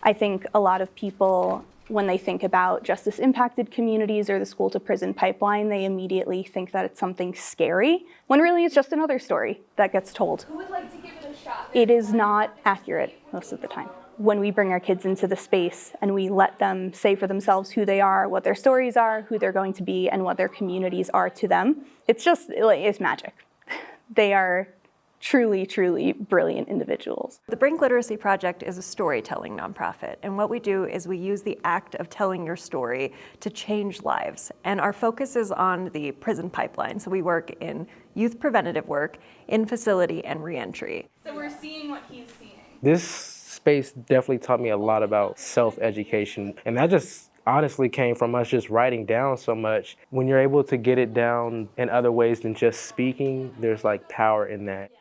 I think a lot of people, when they think about justice-impacted communities or the school-to-prison pipeline, they immediately think that it's something scary, when really it's just another story that gets told. Who would like to give it a shot? It is not accurate most of the time. When we bring our kids into the space and we let them say for themselves who they are, what their stories are, who they're going to be, and what their communities are to them, it's magic. They are truly, truly brilliant individuals. The Brink Literacy Project is a storytelling nonprofit, and what we do is we use the act of telling your story to change lives. And our focus is on the prison pipeline, so we work in youth preventative work, in facility, and reentry. So we're seeing what he's seeing. This space definitely taught me a lot about self-education, and that just honestly came from us just writing down so much. When you're able to get it down in other ways than just speaking, there's like power in that.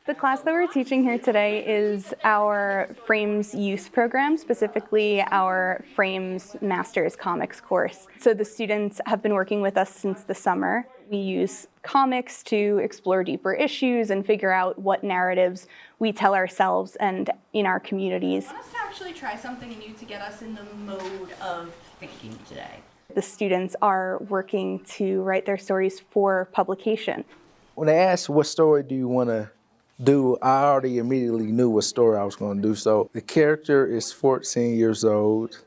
The class that we're teaching here today is our Frames Youth program, specifically our Frames Masters Comics course. So the students have been working with us since the summer. We use comics to explore deeper issues and figure out what narratives we tell ourselves and in our communities. I want us to actually try something new to get us in the mode of thinking today. The students are working to write their stories for publication. When they asked what story do you want to do, I already immediately knew what story I was going to do. So the character is 14 years old,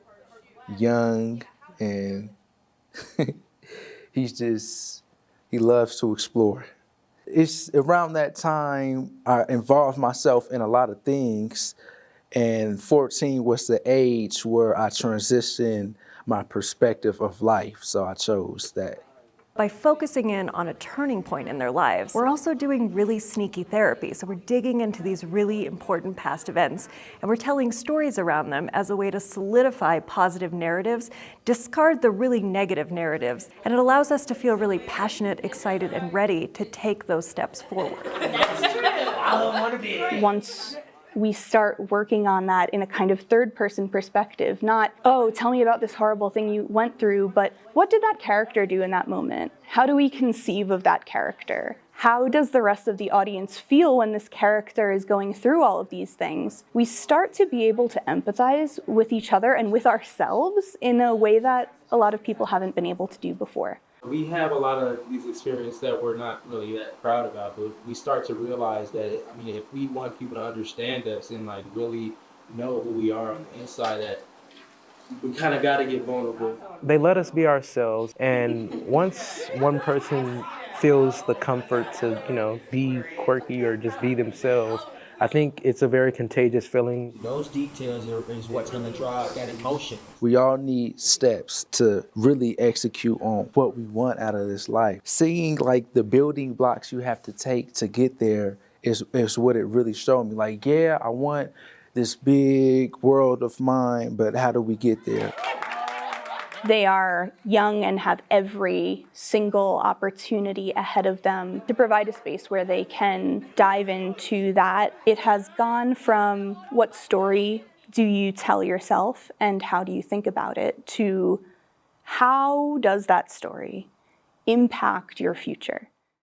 young, and he loves to explore. It's around that time I involved myself in a lot of things, and 14 was the age where I transitioned my perspective of life, so I chose that. By focusing in on a turning point in their lives, we're also doing really sneaky therapy. So we're digging into these really important past events, and we're telling stories around them as a way to solidify positive narratives, discard the really negative narratives, and it allows us to feel really passionate, excited, and ready to take those steps forward. Once we start working on that in a kind of third-person perspective, not, oh, tell me about this horrible thing you went through, but what did that character do in that moment? How do we conceive of that character? How does the rest of the audience feel when this character is going through all of these things? We start to be able to empathize with each other and with ourselves in a way that a lot of people haven't been able to do before. We have a lot of these experiences that we're not really that proud about, but we start to realize that, if we want people to understand us and really know who we are on the inside, that we kind of got to get vulnerable. They let us be ourselves, and once one person feels the comfort to, be quirky or just be themselves, I think it's a very contagious feeling. Those details is what's going to drive that emotion. We all need steps to really execute on what we want out of this life. Seeing the building blocks you have to take to get there is what it really showed me. Yeah, I want this big world of mine, but how do we get there? They are young and have every single opportunity ahead of them to provide a space where they can dive into that. It has gone from what story do you tell yourself and how do you think about it to how does that story impact your future?